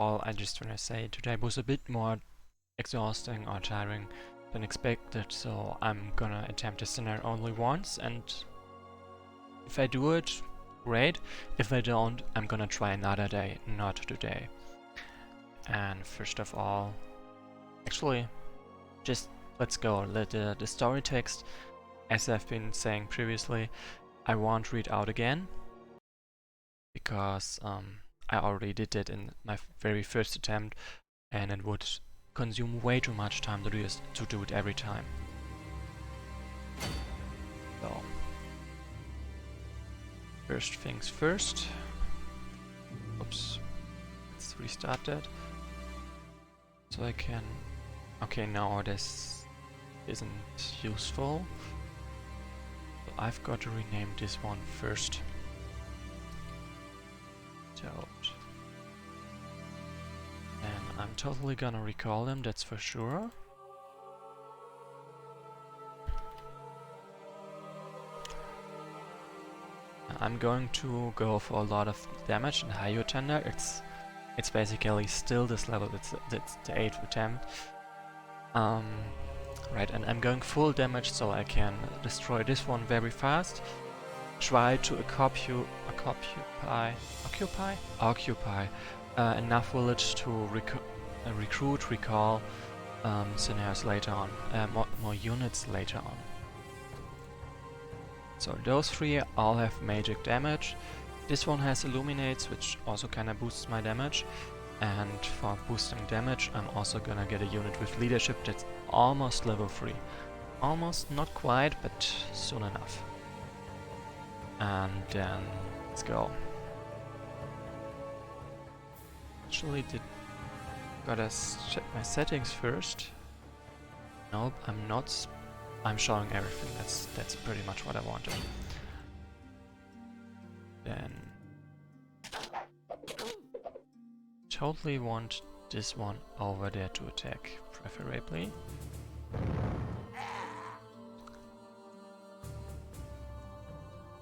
all, I just want to say today was a bit more exhausting or tiring than expected, so I'm gonna attempt this scenario only once, and if I do it, great. If I don't, I'm gonna try another day, not today. And first of all, actually, just let's go. The story text, as I've been saying previously, I won't read out again, because I already did it in my very first attempt, and it would consume way too much time to do it every time. So, first things first. Oops. Let's restart that. So I can... Okay, now this isn't useful. So I've got to rename this one first. Toad. And I'm totally gonna recall him, that's for sure. I'm going to go for a lot of damage in high tender. It's basically still this level. It's the 8th attempt. Right, and I'm going full damage so I can destroy this one very fast. Try to occupy enough village to recall scenarios later on, more units later on. So those 3 all have magic damage. This one has illuminates, which also kinda boosts my damage. And for boosting damage, I'm also gonna get a unit with leadership that's almost level 3. Almost, not quite, but soon enough. And then let's go. Actually, gotta check my settings first. Nope, I'm not. I'm showing everything. That's pretty much what I wanted. Then totally want this one over there to attack, preferably.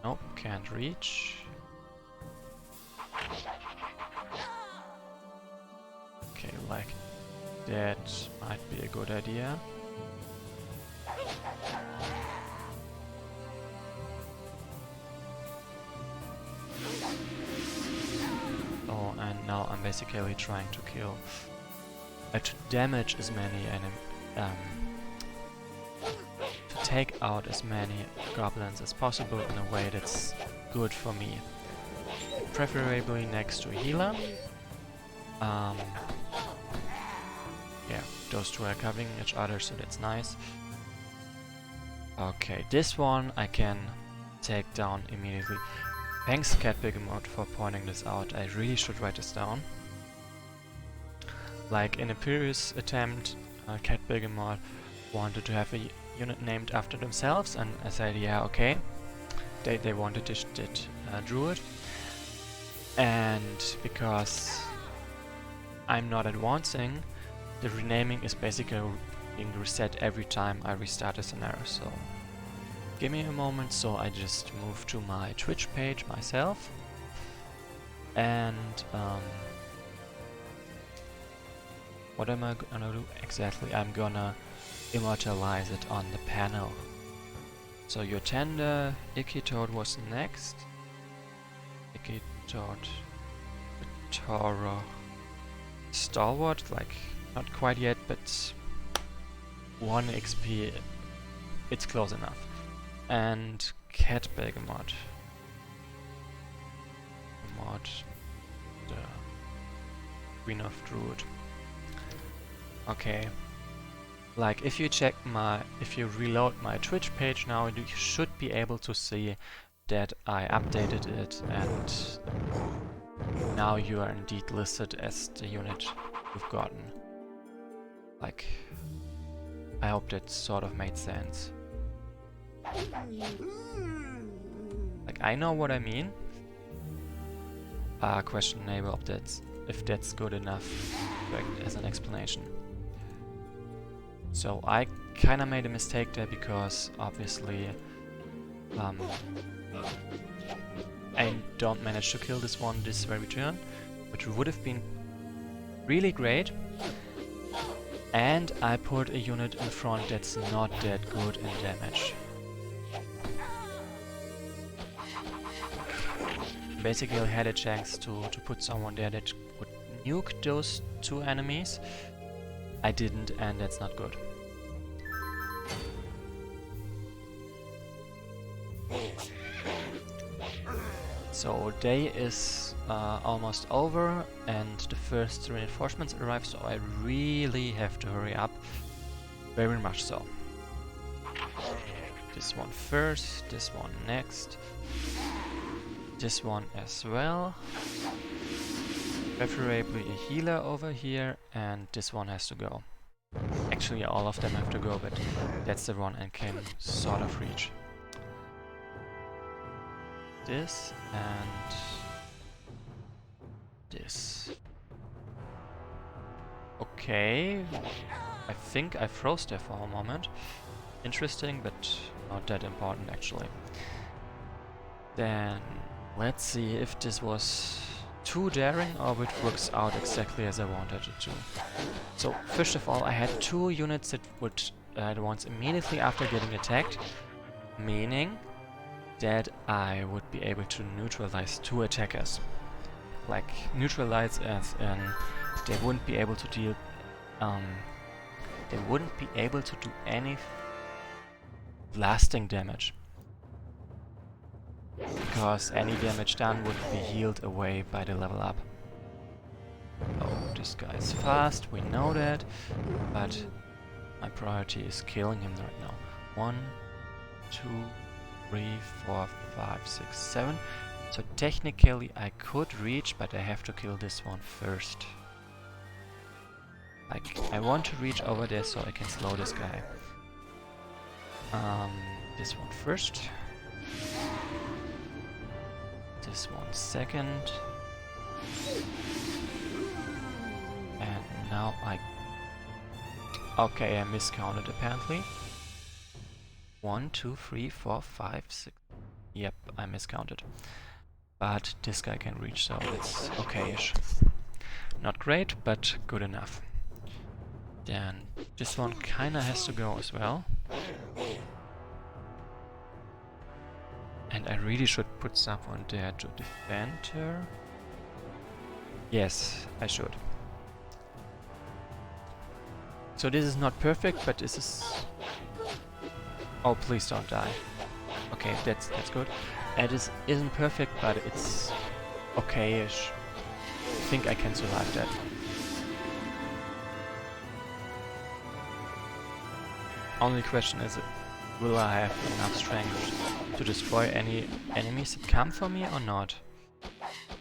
Nope, can't reach. Okay, like that might be a good idea. Oh, and now I'm basically trying to kill, to damage as many to take out as many goblins as possible in a way that's good for me. Preferably next to a healer. Yeah, those 2 are covering each other, so that's nice. Okay, this one I can take down immediately. Thanks, Cat Behemoth, for pointing this out. I really should write this down. Like in a previous attempt, Cat Behemoth wanted to have a unit named after themselves, and I said, yeah, okay. They wanted this druid. And because I'm not advancing, the renaming is basically being reset every time I restart a scenario. So give me a moment. So I just move to my Twitch page myself, and what am I gonna do exactly? I'm gonna immortalize it on the panel. So your tender Icky Toad was next. Icky Toad, Toro, Stalwart, like not quite yet, but 1 XP, it's close enough. And Cat Behemoth. The Queen of Druid. Okay. Like if you reload my Twitch page now, you should be able to see that I updated it, and now you are indeed listed as the unit you've gotten. Like, I hope that sort of made sense. Like, I know what I mean. Questionable if that's good enough as an explanation. So I kinda made a mistake there, because obviously I don't manage to kill this one this very turn, which would have been really great. And I put a unit in front that's not that good in damage. Basically I had a chance to put someone there that would nuke those two enemies. I didn't, and that's not good. So day is almost over and the first reinforcements arrive, so I really have to hurry up. Very much so. This one first, this one next. This one as well. Preferably a healer over here, and this one has to go. Actually all of them have to go, but that's the one I can sort of reach. This and this. Okay, I think I froze there for a moment. Interesting, but not that important actually. Then let's see if this was too daring or it works out exactly as I wanted it to. So first of all, I had two units that would advance immediately after getting attacked, meaning that I would be able to neutralize two attackers. Like neutralize as in they wouldn't be able to deal they wouldn't be able to do any lasting damage. Because any damage done would be healed away by the level up. Oh, this guy is fast, we know that, but my priority is killing him right now. 1, 2, 3, 4, 5, 6, 7. So technically I could reach, but I have to kill this one first. Like, I want to reach over there so I can slow this guy. This one first. This one second. And now okay, I miscounted apparently. 1, 2, 3, 4, 5, 6. Yep, I miscounted. But this guy can reach, so it's okay-ish. Not great, but good enough. Then this one kinda has to go as well. And I really should put someone there to defend her. Yes, I should. So this is not perfect, but this is... Oh, please don't die. Okay, that's good. This isn't perfect, but it's okay-ish. I think I can survive that. Only question is, will I have enough strength to destroy any enemies that come for me or not?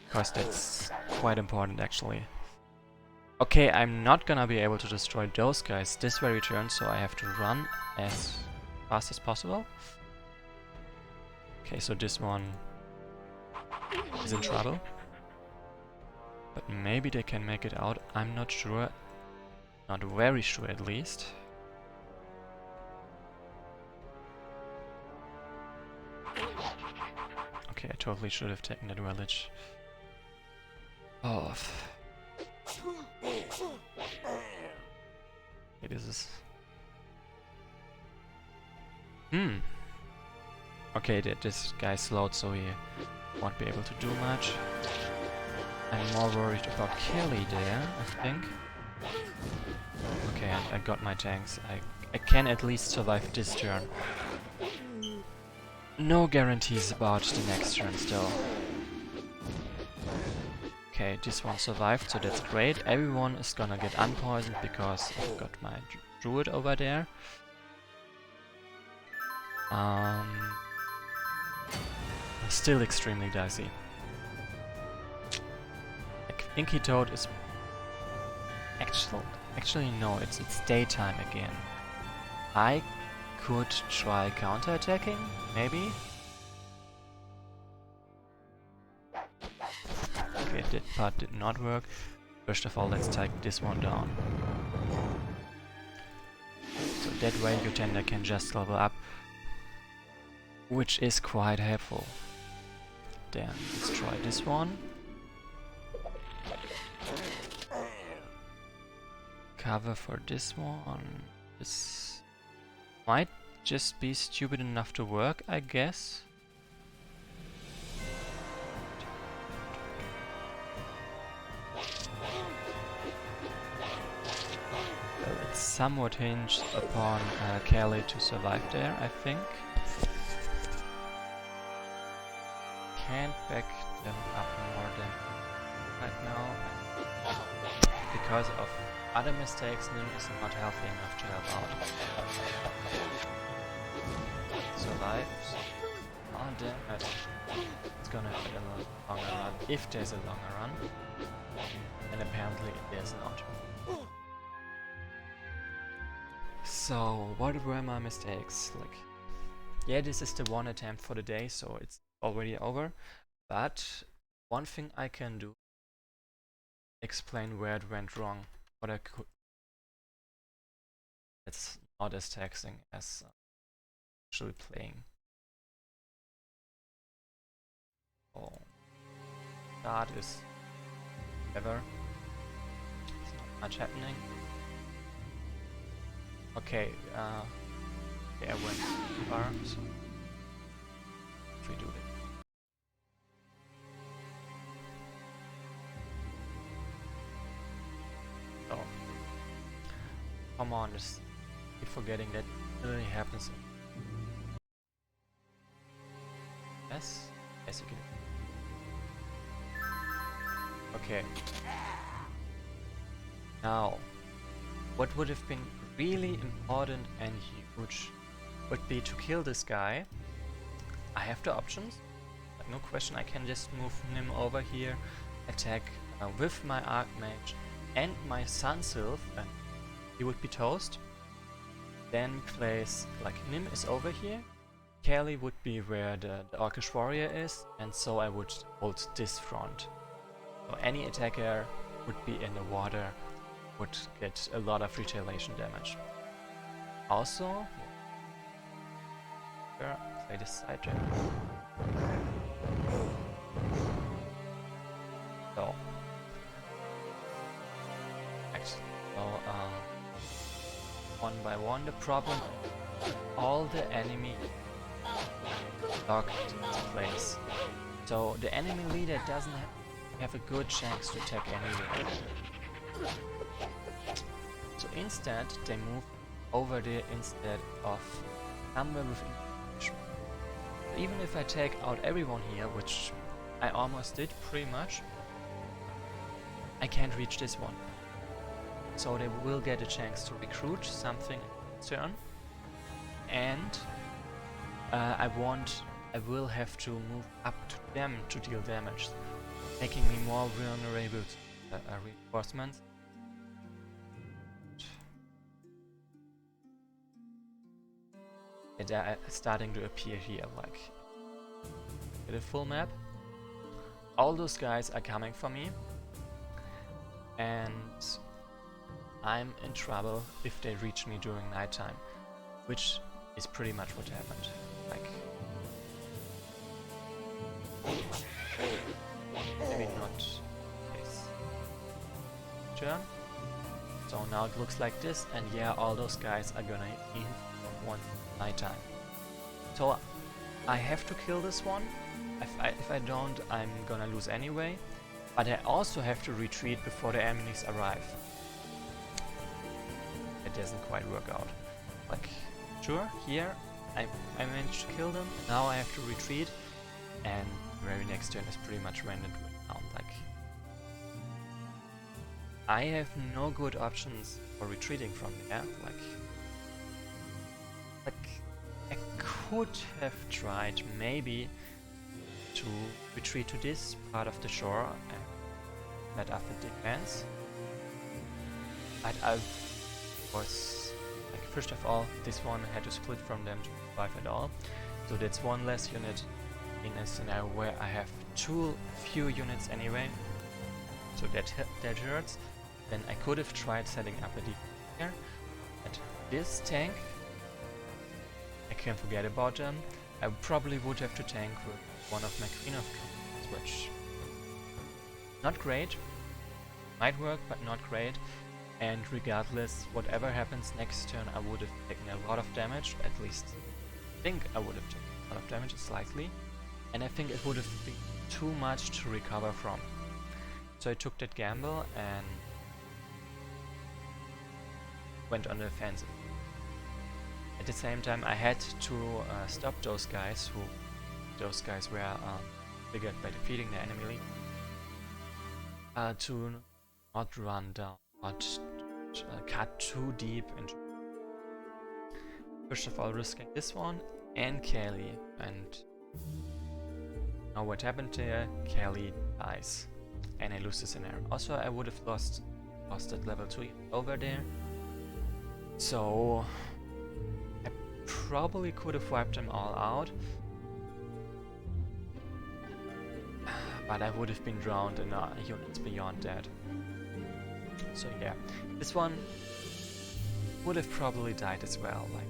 Because that's quite important actually. Okay, I'm not gonna be able to destroy those guys this very turn, so I have to run as fast as possible. Okay, so this one is in trouble. But maybe they can make it out, I'm not sure. Not very sure at least. Okay, I totally should have taken that village off. Okay, this is... Okay, this guy's slowed, so he won't be able to do much. I'm more worried about Kelly there, I think. Okay, I got my tanks. I can at least survive this turn. No guarantees about the next turn still. Okay, this one survived, so that's great. Everyone is gonna get unpoisoned because I've got my druid over there. Still extremely dicey. Like, Inky Toad is... Actually no, it's daytime again. I could try counterattacking, maybe? Okay, that part did not work. First of all, let's take this one down. So that way Utenda can just level up, which is quite helpful. Then let's try this one. cover for this one. This might just be stupid enough to work, I guess. Well, it's somewhat hinged upon Kelly to survive there, I think. Can't back them up more than right now. Because of other mistakes, Nim is not healthy enough to help out. Survives. Oh damn it. It's gonna have a longer run, if there's a longer run. And apparently there's not. So, what were my mistakes? Like, yeah, this is the one attempt for the day, so it's already over. But one thing I can do, explain where it went wrong. What I could. It's not as taxing as actually playing. Oh, that is ever. It's not much happening. Okay, yeah, I went too far, so if we do it. Oh, come on, just keep forgetting that it really happens. Yes, yes, you can. Okay. Now, what would have been really important and huge would be to kill this guy. I have the options, like no question. I can just move Nim over here, attack with my Archmage and my Sun Sylph, and he would be toast. Then place, like, Nim is over here, Kelly would be where the Orcish Warrior is, and so I would hold this front. So any attacker would be in the water, would get a lot of retaliation damage. Also, play this side jab. So, actually, so one by one, the problem, all the enemy locked into place. So the enemy leader doesn't have a good chance to attack anywhere. So instead, they move over there instead of somewhere within. Even if I take out everyone here, which I almost did pretty much, I can't reach this one. So they will get a chance to recruit something in turn, and I will have to move up to them to deal damage, making me more vulnerable to reinforcements. They are starting to appear here, like, get a full map. All those guys are coming for me, and I'm in trouble if they reach me during nighttime, which is pretty much what happened. Like, maybe not this turn. So now it looks like this, and yeah, all those guys are gonna hit me one nighttime. So I have to kill this one. If I don't, I'm gonna lose anyway. But I also have to retreat before the enemies arrive. It doesn't quite work out. Like, sure, here I managed to kill them. Now I have to retreat, and the very next turn is pretty much rendered down. Like, I have no good options for retreating from there. Like I could have tried maybe to retreat to this part of the shore and let up the defense. But I was, like, first of all, this one had to split from them to survive at all. So that's one less unit in a scenario where I have too few units anyway. So that hurts. Then I could have tried setting up a defense here. And this tank, I can forget about them. I probably would have to tank with one of my Queen of Trumpets, which not great. Might work, but not great. And regardless, whatever happens next turn, I would have taken a lot of damage, at least I think I would have taken a lot of damage, it's likely. And I think it would have been too much to recover from. So I took that gamble and went on the offensive. At the same time, I had to stop those guys were triggered by defeating the enemy league. To not run down, not cut too deep into. First of all, risking this one and Kelly, and now what happened there? Kelly dies, and I lose the scenario. Also, I would have lost at level 2 over there, so I probably could have wiped them all out, but I would have been drowned in units beyond that. So yeah, this one would have probably died as well, like,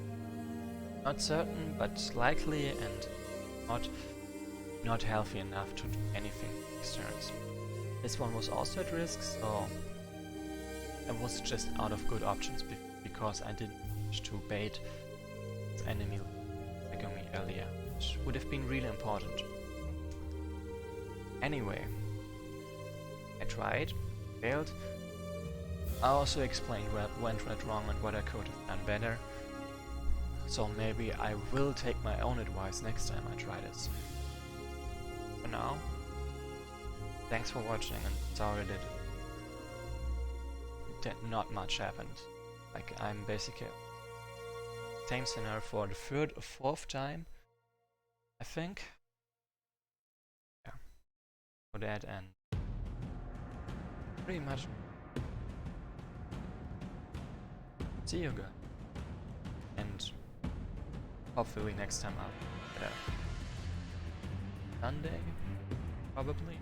not certain, but likely, and not healthy enough to do anything next turns. This one was also at risk, so I was just out of good options because I didn't manage to bait the enemy attacking me earlier, which would have been really important. Anyway, I tried, failed. I also explained what went right wrong and what I could have done better. So maybe I will take my own advice next time I try this. For now, thanks for watching, and sorry that not much happened. Like, I'm basically same scenario for the third or fourth time, I think. Yeah, for that, and pretty much see you guys, and hopefully next time I'll get a Sunday, probably.